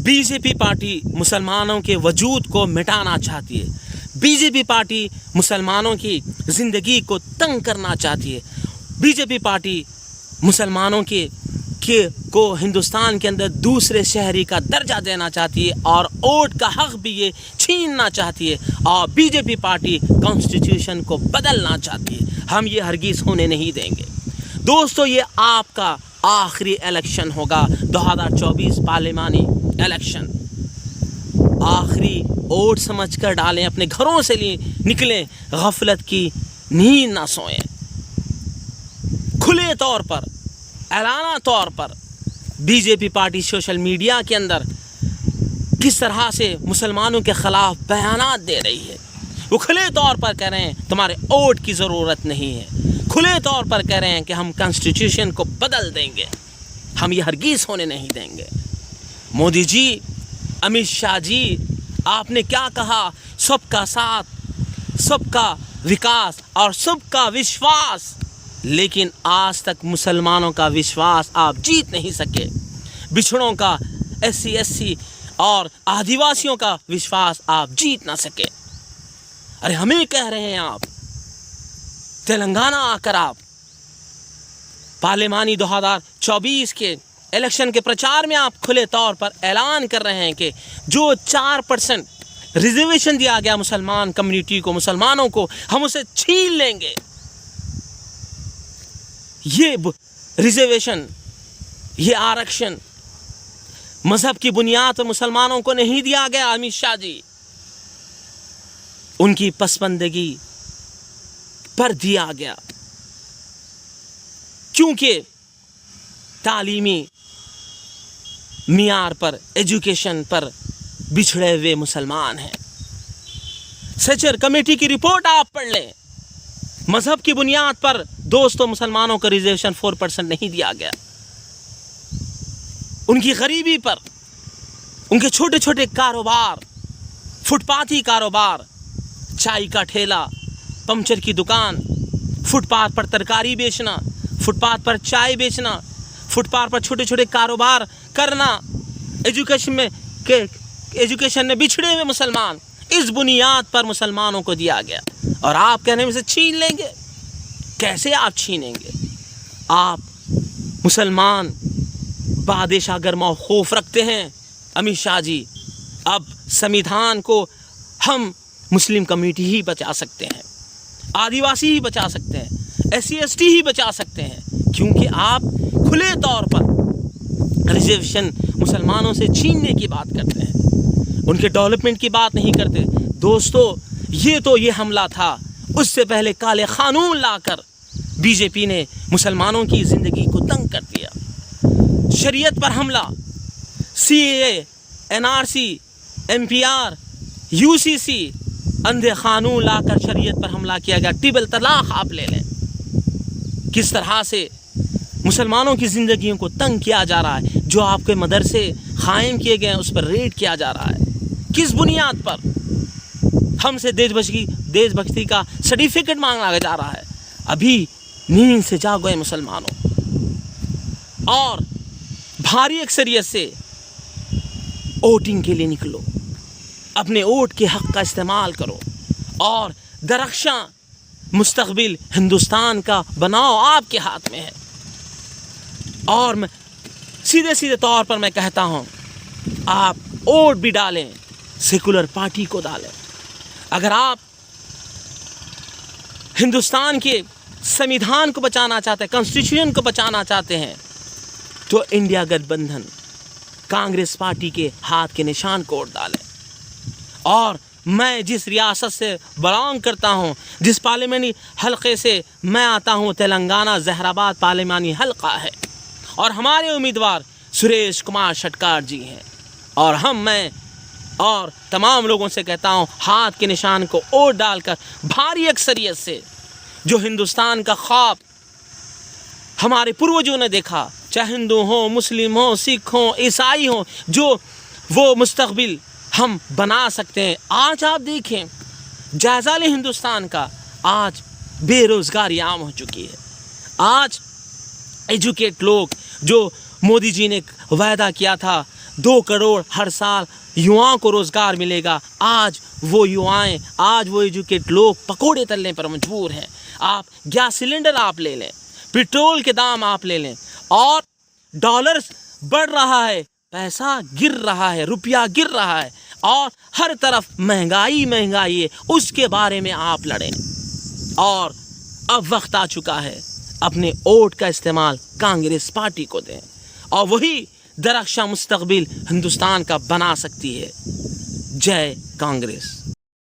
BJP party मुसलमानों के वजूद को मिटाना चाहती है। बीजेपी पार्टी मुसलमानों की ज़िंदगी को तंग करना चाहती है। बीजेपी पार्टी मुसलमानों को हिंदुस्तान के अंदर दूसरे शहरी का दर्जा देना चाहती है और वोट का हक भी ये छीनना चाहती है और बीजेपी पार्टी कॉन्स्टिट्यूशन को बदलना चाहती है। हम ये हरगिज़ होने नहीं देंगे। दोस्तों, ये आपका आखिरी इलेक्शन होगा, 2024 पार्लिमानी इलेक्शन। आखिरी वोट समझ कर डालें, अपने घरों से निकलें, गफलत की नींद ना सोएं। खुले तौर पर, ऐलाना तौर पर बीजेपी पार्टी सोशल मीडिया के अंदर किस तरह से मुसलमानों के ख़िलाफ़ बयानात दे रही है। वो खुले तौर पर कह रहे हैं तुम्हारे वोट की ज़रूरत नहीं है। खुले तौर पर कह रहे हैं कि हम कॉन्स्टिट्यूशन को बदल देंगे। हम ये हरगिज़ होने नहीं देंगे। मोदी जी, अमित शाह जी, आपने क्या कहा? सबका साथ, सबका विकास और सबका विश्वास। लेकिन आज तक मुसलमानों का विश्वास आप जीत नहीं सके। बिछड़ों का, SC और आदिवासियों का विश्वास आप जीत ना सके। अरे हमें कह रहे हैं आप, तेलंगाना आकर आप पार्लिमानी 2024 के इलेक्शन के प्रचार में आप खुले तौर पर ऐलान कर रहे हैं कि जो 4% रिजर्वेशन दिया गया मुसलमान कम्युनिटी को, मुसलमानों को, हम उसे छीन लेंगे। ये रिजर्वेशन, ये आरक्षण मजहब की बुनियाद पर मुसलमानों को नहीं दिया गया। अमित शाह जी, उनकी पसंदगी पर दिया गया, क्योंकि तालीमी मियार पर, एजुकेशन पर बिछड़े हुए मुसलमान हैं। सचर कमेटी की रिपोर्ट आप पढ़ लें। मजहब की बुनियाद पर दोस्तों मुसलमानों को रिजर्वेशन 4% नहीं दिया गया। उनकी गरीबी पर, उनके छोटे छोटे कारोबार, फुटपाथी कारोबार, चाय का ठेला, पंचर की दुकान, फुटपाथ पर तरकारी बेचना, फुटपाथ पर चाय बेचना, फुटपाथ पर छोटे छोटे कारोबार करना, एजुकेशन में बिछड़े हुए मुसलमान, इस बुनियाद पर मुसलमानों को दिया गया। और आप कहने में से छीन लेंगे? कैसे आप छीनेंगे? आप मुसलमान बादशाह अगर मौखूफ रखते हैं अमित शाह जी, अब संविधान को हम मुस्लिम कम्युनिटी ही बचा सकते हैं, आदिवासी ही बचा सकते हैं, SC ST ही बचा सकते हैं, क्योंकि आप खुले तौर पर रिजर्वेशन मुसलमानों से छीनने की बात करते हैं, उनके डेवलपमेंट की बात नहीं करते। दोस्तों, ये हमला था। उससे पहले काले कानून लाकर बीजेपी ने मुसलमानों की ज़िंदगी को तंग कर दिया। शरीयत पर हमला, CAA, NRC, MPR, UCC, अंधे कानून लाकर शरीयत पर हमला किया गया। ट्रिपल तलाक आप ले लें। किस तरह से मुसलमानों की ज़िंदगियों को तंग किया जा रहा है। जो आपके मदरसे कायम किए गए हैं उस पर रेड किया जा रहा है। किस बुनियाद पर? हमसे देशभक्ति का सर्टिफिकेट मांगा जा रहा है। अभी नींद से जागो है मुसलमानों, और भारी अक्सरियत से वोटिंग के लिए निकलो, अपने वोट के हक का इस्तेमाल करो और दरख्शां मुस्तकबिल हिंदुस्तान का बनाओ आपके हाथ में है। और मैं सीधे तौर पर मैं कहता हूँ, आप वोट भी डालें, सेकुलर पार्टी को डालें। अगर आप हिंदुस्तान के संविधान को बचाना चाहते हैं, कॉन्स्टिट्यूशन को बचाना चाहते हैं, तो इंडिया गठबंधन कांग्रेस पार्टी के हाथ के निशान को वोट डालें। और मैं जिस रियासत से बिलोंग करता हूँ, जिस पार्लिमानी हलके से मैं आता हूँ, तेलंगाना जहराबाद पार्लिमानी हलका है, और हमारे उम्मीदवार सुरेश कुमार शटकार जी हैं। और मैं और तमाम लोगों से कहता हूँ, हाथ के निशान को वोट डालकर भारी अक्सरियत से जो हिंदुस्तान का ख्वाब हमारे पूर्वजों ने देखा, चाहे हिंदू हो, मुस्लिम हो, सिख हो, ईसाई हो, जो वो मुस्तकबिल हम बना सकते हैं। आज आप देखें, जायज़ा लें हिंदुस्तान का, आज बेरोज़गारी आम हो चुकी है। आज एजुकेट लोग, जो मोदी जी ने वायदा किया था 2 کروڑ ہر سال یواؤں کو روزگار ملے گا. آج وہ یوائیں، آج وہ ایجوکیٹ لوگ پکوڑے تلنے پر مجبور ہیں. آپ گیس سلنڈر آپ لے لیں، پیٹرول کے دام آپ لے لیں، اور ڈالر بڑھ رہا ہے، پیسہ گر رہا ہے، روپیہ گر رہا ہے، اور ہر طرف مہنگائی ہے. اس کے بارے میں آپ لڑیں. اور اب وقت آ چکا ہے اپنے ووٹ کا استعمال کانگریس پارٹی کو دیں، اور وہی درخشاں مستقبل ہندوستان کا بنا سکتی ہے. جے کانگریس.